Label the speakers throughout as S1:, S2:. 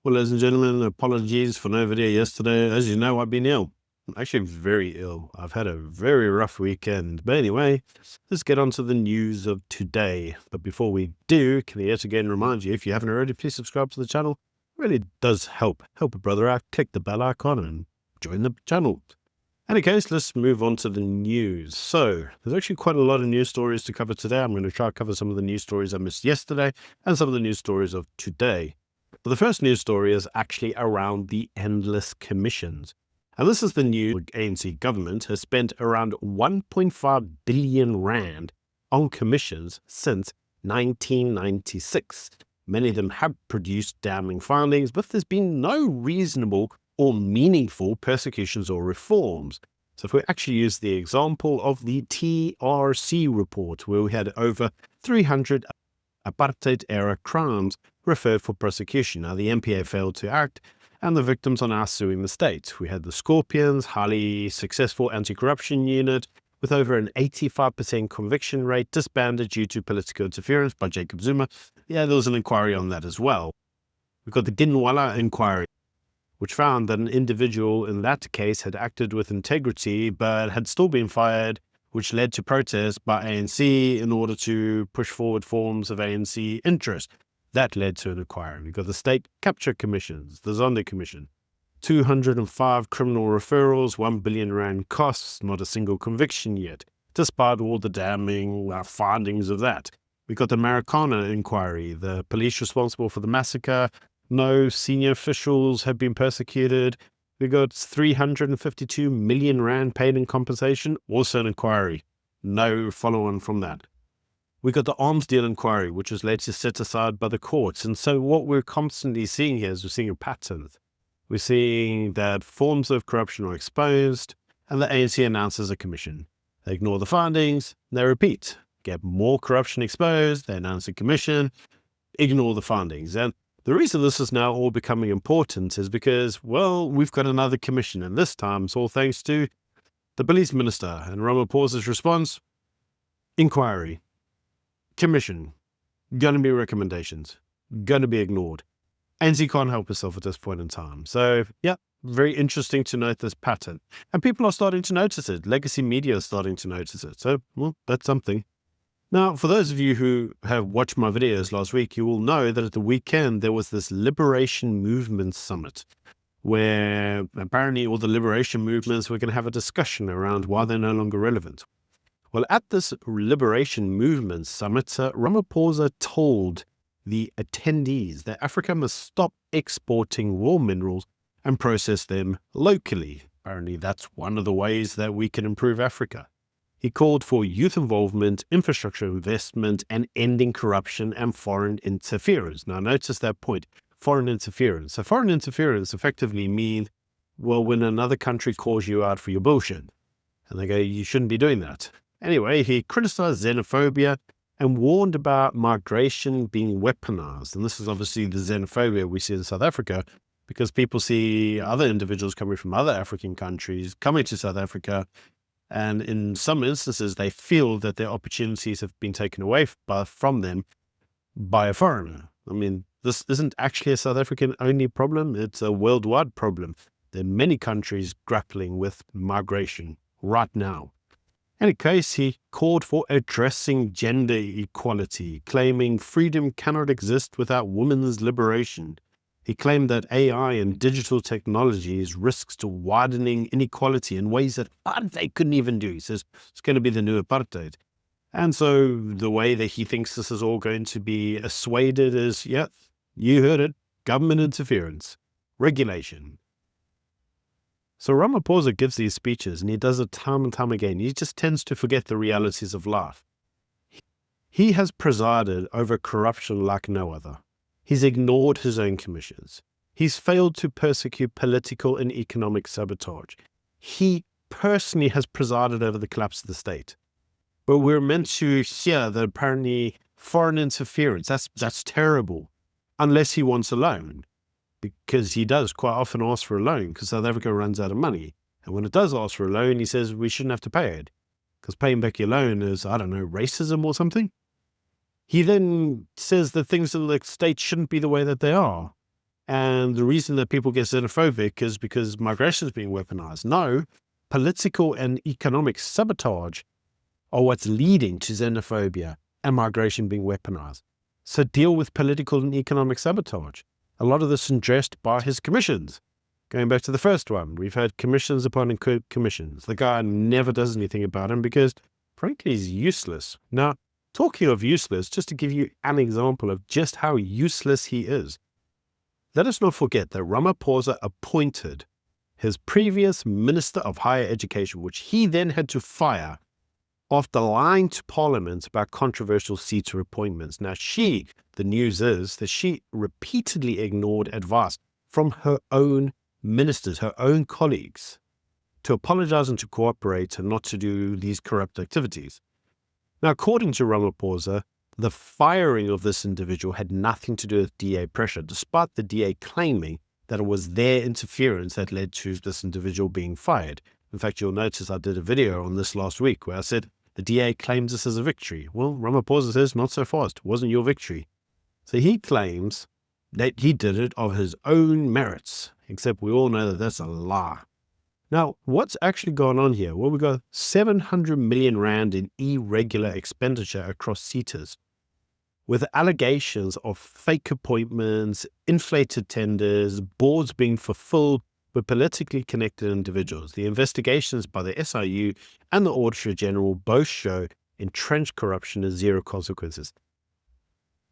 S1: Well, ladies and gentlemen, apologies for no video yesterday. As you know, I've been ill. I'm actually very ill. I've had a very rough weekend. But anyway, let's get on to the news of today. But before we do, can I yet again remind you, if you haven't already, please subscribe to the channel. It really does help. Help a brother out. Click the bell icon and join the channel. In any case, let's move on to the news. So, there's actually quite a lot of news stories to cover today. I'm going to try to cover some of the news stories I missed yesterday and some of the news stories of today. But the first news story is actually around the endless commissions. And this is the news. The ANC government has spent around 1.5 billion rand on commissions since 1996. Many of them have produced damning findings, but there's been no reasonable or meaningful persecutions or reforms. So if we actually use the example of the TRC report, where we had over 300 apartheid-era crimes referred for prosecution. Now, the MPA failed to act, and the victims are now suing the state. We had the Scorpions, highly successful anti-corruption unit, with over an 85% conviction rate, disbanded due to political interference by Jacob Zuma. Yeah, there was an inquiry on that as well. We've got the Ginwala inquiry, which found that an individual in that case had acted with integrity, but had still been fired, which led to protests by ANC in order to push forward forms of ANC interest. That led to an inquiry. We've got the state capture commissions, the Zondo Commission, 205 criminal referrals, 1 billion rand costs, not a single conviction yet, despite all the damning findings of that. We've got the Marikana inquiry, the police responsible for the massacre. No senior officials have been persecuted. We got 352 million rand paid in compensation, also an inquiry. No follow-on from that. We got the arms deal inquiry, which was later set aside by the courts. And so what we're constantly seeing here is we're seeing a pattern. We're seeing that forms of corruption are exposed, and the ANC announces a commission. They ignore the findings, they repeat. Get more corruption exposed, they announce a commission, ignore the findings. And the reason this is now all becoming important is because, well, we've got another commission, and this time it's all thanks to the police minister. And Ramaphosa's response: inquiry, commission, gonna be recommendations, gonna be ignored. ANC can't help itself at this point in time. So, yeah, very interesting to note this pattern. And people are starting to notice it. Legacy media is starting to notice it. So, well, that's something. Now, for those of you who have watched my videos last week, you will know that at the weekend there was this Liberation Movement Summit, where apparently all the liberation movements were going to have a discussion around why they're no longer relevant. Well, at this Liberation Movement Summit, Ramaphosa told the attendees that Africa must stop exporting raw minerals and process them locally. Apparently, that's one of the ways that we can improve Africa. He called for youth involvement, infrastructure investment, and ending corruption and foreign interference. Now, notice that point, foreign interference. So foreign interference effectively means, well, when another country calls you out for your bullshit, and they go, you shouldn't be doing that. Anyway, he criticized xenophobia and warned about migration being weaponized. And this is obviously the xenophobia we see in South Africa, because people see other individuals coming from other African countries coming to South Africa, and in some instances, they feel that their opportunities have been taken away from them by a foreigner. I mean, this isn't actually a South African-only problem. It's a worldwide problem. There are many countries grappling with migration right now. In any case, he called for addressing gender equality, claiming freedom cannot exist without women's liberation. He claimed that AI and digital technologies risks to widening inequality in ways that they couldn't even do. He says it's going to be the new apartheid. And so the way that he thinks this is all going to be assuaded is, yeah, you heard it, government interference, regulation. So Ramaphosa gives these speeches, and he does it time and time again. He just tends to forget the realities of life. He has presided over corruption like no other. He's ignored his own commissions. He's failed to persecute political and economic sabotage. He personally has presided over the collapse of the state. But we're meant to hear that apparently foreign interference, that's terrible, unless he wants a loan, because he does quite often ask for a loan because South Africa runs out of money. And when it does ask for a loan, he says we shouldn't have to pay it because paying back your loan is, I don't know, racism or something. He then says that things in the state shouldn't be the way that they are. And the reason that people get xenophobic is because migration is being weaponized. No, political and economic sabotage are what's leading to xenophobia and migration being weaponized. So deal with political and economic sabotage. A lot of this addressed by his commissions. Going back to the first one, we've had commissions upon commissions. The guy never does anything about him because, frankly, he's useless. Now, talking of useless, just to give you an example of just how useless he is, let us not forget that Ramaphosa appointed his previous Minister of Higher Education, which he then had to fire after lying to Parliament about controversial seats or appointments. Now, the news is that she repeatedly ignored advice from her own ministers, her own colleagues, to apologize and to cooperate and not to do these corrupt activities. Now, according to Ramaphosa, the firing of this individual had nothing to do with DA pressure, despite the DA claiming that it was their interference that led to this individual being fired. In fact, you'll notice I did a video on this last week where I said the DA claims this as a victory. Well, Ramaphosa says not so fast. It wasn't your victory. So he claims that he did it of his own merits, except we all know that that's a lie. Now, what's actually going on here? Well, we've got 700 million rand in irregular expenditure across SETAs, with allegations of fake appointments, inflated tenders, boards being fulfilled with politically connected individuals. The investigations by the SIU and the Auditor General both show entrenched corruption and zero consequences.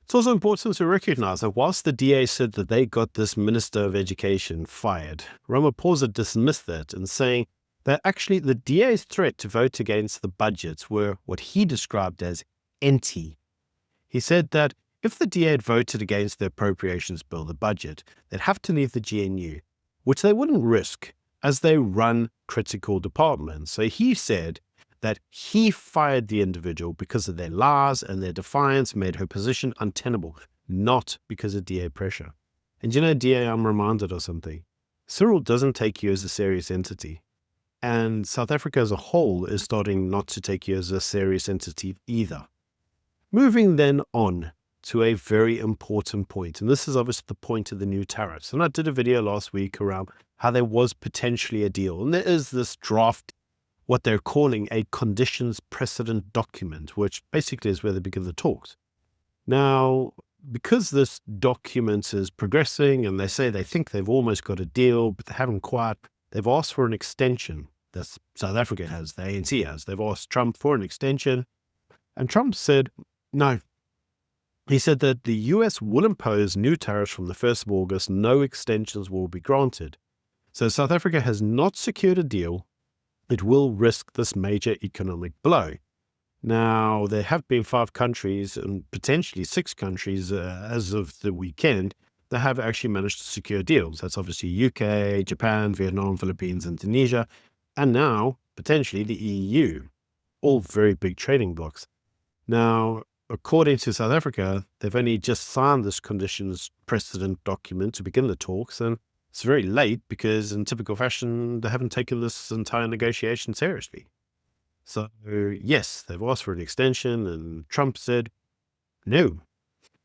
S1: It's also important to recognize that whilst the DA said that they got this Minister of Education fired, Ramaphosa dismissed that and saying that actually the DA's threat to vote against the budgets were what he described as empty. He said that if the DA had voted against the appropriations bill, the budget, they'd have to leave the GNU, which they wouldn't risk as they run critical departments. So he said that he fired the individual because of their lies and their defiance made her position untenable, not because of DA pressure. And you know, DA, I'm reminded of something. Cyril doesn't take you as a serious entity. And South Africa as a whole is starting not to take you as a serious entity either. Moving then on to a very important point, and this is obviously the point of the new tariffs. And I did a video last week around how there was potentially a deal. And there is this draft, what they're calling a conditions precedent document, which basically is where they begin the talks. Now, because this document is progressing and they say they think they've almost got a deal, but they haven't quite, they've asked for an extension. That South Africa has, the ANC has. They've asked Trump for an extension. And Trump said, no. He said that the US will impose new tariffs from the 1st of August. No extensions will be granted. So South Africa has not secured a deal. It will risk this major economic blow. Now, there have been 5 countries and potentially 6 countries as of the weekend that have actually managed to secure deals. That's obviously UK, Japan, Vietnam, Philippines, Indonesia, and now potentially the EU, all very big trading blocks. Now, according to South Africa, they've only just signed this conditions precedent document to begin the talks, and it's very late because in typical fashion, they haven't taken this entire negotiation seriously. So yes, they've asked for an extension and Trump said no.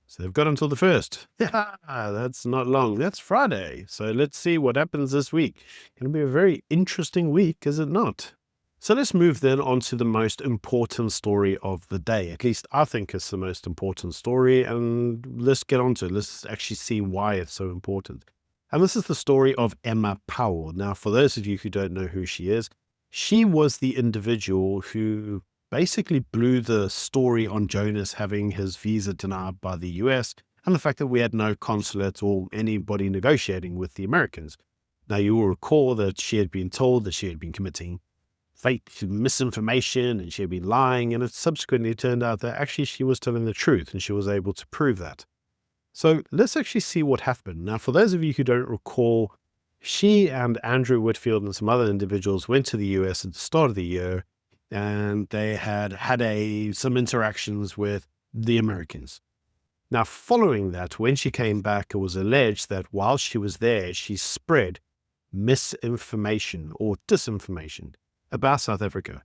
S1: So they've got until the 1st. That's not long. That's Friday. So let's see what happens this week. It'll be a very interesting week, is it not? So let's move then on to the most important story of the day. At least I think it's the most important story. And let's get on to it. Let's actually see why it's so important. And this is the story of Emma Powell. Now, for those of you who don't know who she is, she was the individual who basically blew the story on Jonas having his visa denied by the US and the fact that we had no consulate or anybody negotiating with the Americans. Now, you will recall that she had been told that she had been committing fake misinformation and she had been lying, and it subsequently turned out that actually she was telling the truth and she was able to prove that. So let's actually see what happened. Now, for those of you who don't recall, she and Andrew Whitfield and some other individuals went to the US at the start of the year, and they had some interactions with the Americans. Now, following that, when she came back, it was alleged that while she was there, she spread misinformation or disinformation about South Africa.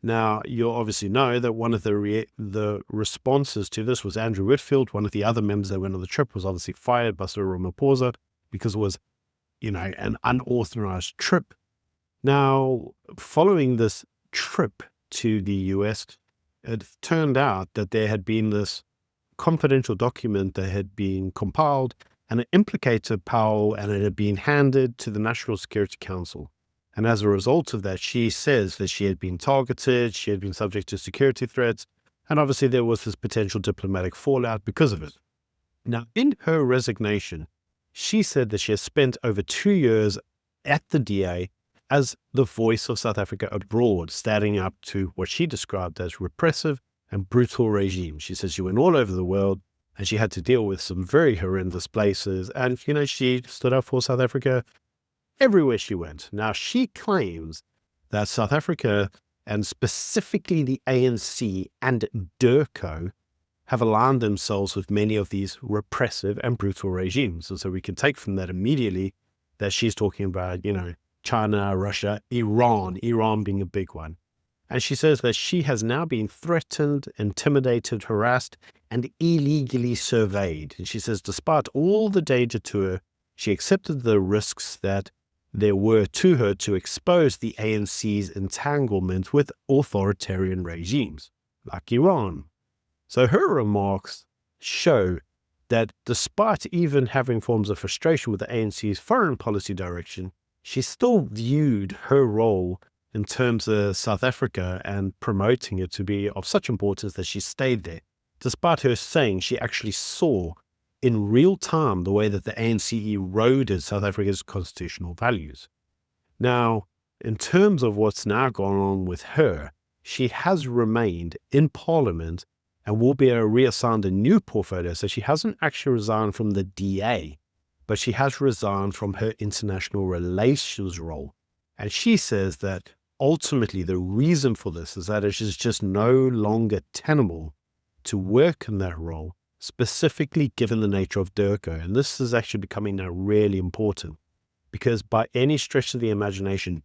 S1: Now, you'll obviously know that one of the responses to this was Andrew Whitfield. One of the other members that went on the trip was obviously fired by Cyril Ramaphosa. because it was, an unauthorized trip. Now, following this trip to the US, it turned out that there had been this confidential document that had been compiled, and it implicated Powell, and it had been handed to the National Security Council. And as a result of that, she says that she had been targeted, she had been subject to security threats, and obviously there was this potential diplomatic fallout because of it. Now, in her resignation, she said that she has spent over 2 years at the DA as the voice of South Africa abroad, standing up to what she described as repressive and brutal regimes. She says she went all over the world and she had to deal with some very horrendous places. And, she stood up for South Africa everywhere she went. Now, she claims that South Africa, and specifically the ANC and DIRCO, have aligned themselves with many of these repressive and brutal regimes. And so we can take from that immediately that she's talking about, China, Russia, Iran being a big one. And she says that she has now been threatened, intimidated, harassed, and illegally surveyed. And she says, despite all the danger to her, she accepted the risks that there were to her to expose the ANC's entanglement with authoritarian regimes, like Iran. So her remarks show that despite even having forms of frustration with the ANC's foreign policy direction, she still viewed her role in terms of South Africa and promoting it to be of such importance that she stayed there, despite her saying she actually saw in real time the way that the ANC eroded South Africa's constitutional values. Now, in terms of what's now gone on with her, she has remained in Parliament and will be reassigned a new portfolio. So she hasn't actually resigned from the DA, but she has resigned from her international relations role. And she says that ultimately the reason for this is that it is just no longer tenable to work in that role, specifically given the nature of DIRCO. And this is actually becoming now really important because by any stretch of the imagination,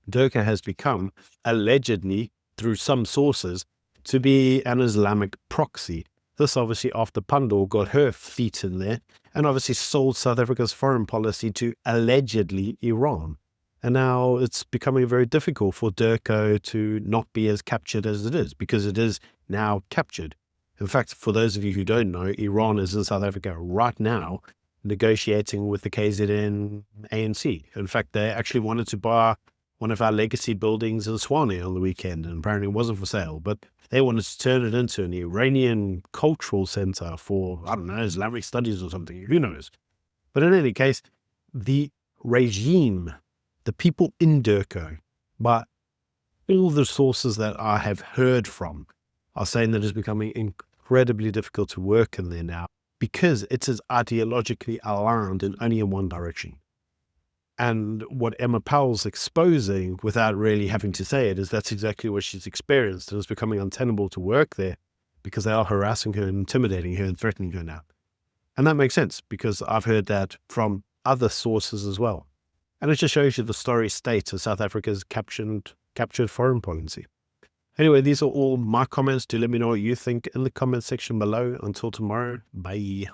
S1: DIRCO has become, allegedly through some sources, to be an Islamic proxy. This obviously after Pandor got her feet in there and obviously sold South Africa's foreign policy to allegedly Iran. And now it's becoming very difficult for DIRCO to not be as captured as it is, because it is now captured. In fact, for those of you who don't know, Iran is in South Africa right now negotiating with the KZN ANC. In fact, they actually wanted to buy one of our legacy buildings in Swanee on the weekend, and apparently it wasn't for sale, but they wanted to turn it into an Iranian cultural center for, I don't know, Islamic studies or something, who knows. But in any case, the regime, the people in DIRCO, but all the sources that I have heard from are saying that it's becoming incredibly difficult to work in there now because it is ideologically aligned in only in one direction. And what Emma Powell's exposing, without really having to say it, is that's exactly what she's experienced. And it's becoming untenable to work there because they are harassing her and intimidating her and threatening her now. And that makes sense because I've heard that from other sources as well. And it just shows you the sorry state of South Africa's captured foreign policy. Anyway, these are all my comments. Do let me know what you think in the comment section below. Until tomorrow, bye.